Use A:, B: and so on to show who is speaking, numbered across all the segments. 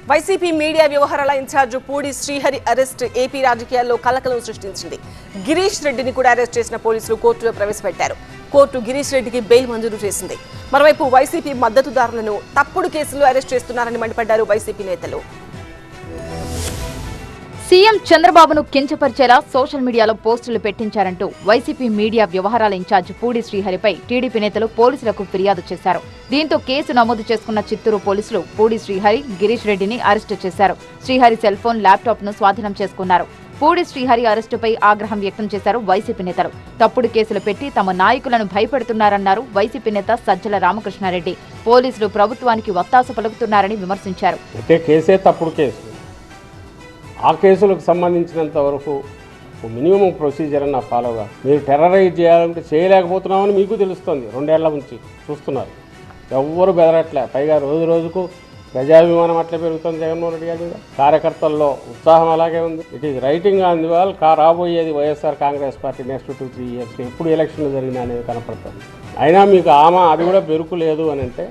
A: YCP media వ్యవహారాల incharge Pudi Srihari arrest AP రాజకీయాల్లో కలకలం సృష్టించింది. గిరీష్ రెడ్డిని కూడా అరెస్ట్ చేసిన పోలీసులు కోర్టులో ప్రవేశపెట్టారు. కోర్టు గిరీష్ రెడ్డికి బెయిల్ మంజూరు చేసింది. మరోవైపు వైసీపీ మద్దతుదారులను తప్పుడు కేసుల్లో అరెస్ట్ చేస్తున్నారని మండిపడ్డారు వైసీపీ నేతలు.
B: సీఎం చంద్రబాబును కించపరిచేలా సోషల్ మీడియాలో పోస్టులు పెట్టించారంటూ వైసీపీ మీడియా వ్యవహారాల ఇన్ఛార్జ్ పూడి శ్రీహరిపై టీడీపీ నేతలు పోలీసులకు ఫిర్యాదు చేశారు. దీంతో కేసు నమోదు చేసుకున్న చిత్తూరు పోలీసులు పూడి శ్రీహరి, గిరీష్ రెడ్డిని అరెస్టు చేశారు. శ్రీహరి సెల్ ఫోన్, ల్యాప్టాప్ ను స్వాధీనం చేసుకున్నారు. పూడి శ్రీహరి అరెస్టుపై ఆగ్రహం వ్యక్తం చేశారు వైసీపీ నేతలు. తప్పుడు కేసులు పెట్టి తమ నాయకులను భయపెడుతున్నారన్నారు వైసీపీ నేత సజ్జల రామకృష్ణారెడ్డి. పోలీసులు ప్రభుత్వానికి వత్తాసు పలుకుతున్నారని విమర్శించారు.
C: ఆ కేసులకు సంబంధించినంత వరకు మినిమం ప్రొసీజర్ అన్న ఫాలోగా మీరు టెర్రరైజ్ చేయాలంటే చేయలేకపోతున్నామని మీకు తెలుస్తుంది. 2 ఏళ్ల నుంచి చూస్తున్నారు, ఎవ్వరు బెదరట్లే. పైగా రోజు రోజుకు ప్రజాభిమానం అట్లే పెరుగుతుంది జగన్మోహన్ రెడ్డి గారి మీద. కార్యకర్తల్లో ఉత్సాహం అలాగే ఉంది. It is writing on the wall. రాబోయేది వైఎస్ఆర్ కాంగ్రెస్ పార్టీ నెక్స్ట్ 2-3 ఇయర్స్ ఎప్పుడు ఎలక్షన్లు జరిగినా అనేది కనపడుతుంది. అయినా మీకు అది కూడా బెరుకు లేదు అని అంటే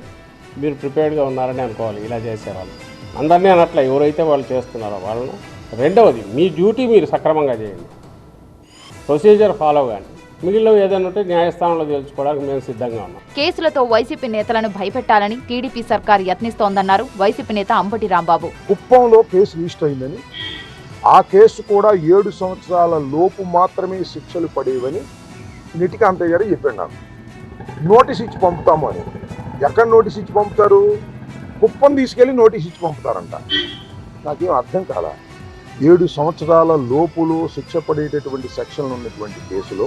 C: మీరు ప్రిపేర్డ్గా ఉన్నారని అనుకోవాలి. ఇలా చేసేవాళ్ళు అందరినీ అనట్లే, ఎవరైతే వాళ్ళు చేస్తున్నారో వాళ్ళను. రెండవది, మీ డ్యూటీ మీరు సక్రమంగా చేయండి, ప్రొసీజర్ ఫాలో కానీ. మిగిలిన ఏదైనా ఉంటే న్యాయస్థానంలో తెలుసుకోవడానికి మేము సిద్ధంగా ఉన్నాం.
B: కేసులతో వైసీపీ నేతలను భయపెట్టాలని టీడీపీ సర్కార్ యత్నిస్తోందన్నారు వైసీపీ నేత అంబటి రాంబాబు.
D: కుప్పంలో కేసు రిజిస్టర్ అయిందని, ఆ కేసు కూడా 7 సంవత్సరాల లోపు మాత్రమే శిక్షలు పడేవని నిటికాంతయ్య గారు చెప్పాడు. నాకు నోటీస్ ఇచ్చి పంపుతాము అని. ఎక్కడ నోటీస్ ఇచ్చి పంపుతారు? కుప్పం తీసుకెళ్ళి నోటీస్ ఇచ్చి పంపుతారంట. నాకేం అర్థం కాలా. 7 సంవత్సరాల లోపులో శిక్ష పడేటటువంటి సెక్షన్లు ఉన్నటువంటి కేసులో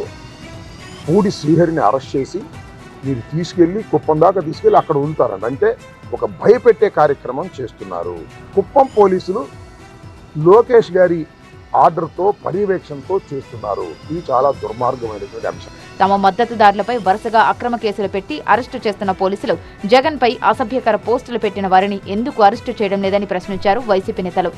D: పూడి శ్రీహరిని అరెస్ట్ చేసి మీరు తీసుకెళ్ళి కుప్పం దాకా తీసుకెళ్ళి అక్కడ వదులుతారంట. అంటే ఒక భయపెట్టే కార్యక్రమం చేస్తున్నారు. కుప్పం పోలీసులు లోకేష్ గారి ఆర్డర్తో, పర్యవేక్షణతో చేస్తున్నారు. ఇది చాలా దుర్మార్గమైనటువంటి అంశం.
B: తమ మద్దతుదారులపై వరుసగా అక్రమ కేసులు పెట్టి అరెస్టు చేస్తున్న పోలీసులు జగన్ పై అసభ్యకర పోస్టులు పెట్టిన వారిని ఎందుకు అరెస్టు చేయడం లేదని ప్రశ్నించారు వైసీపీ నేతలు.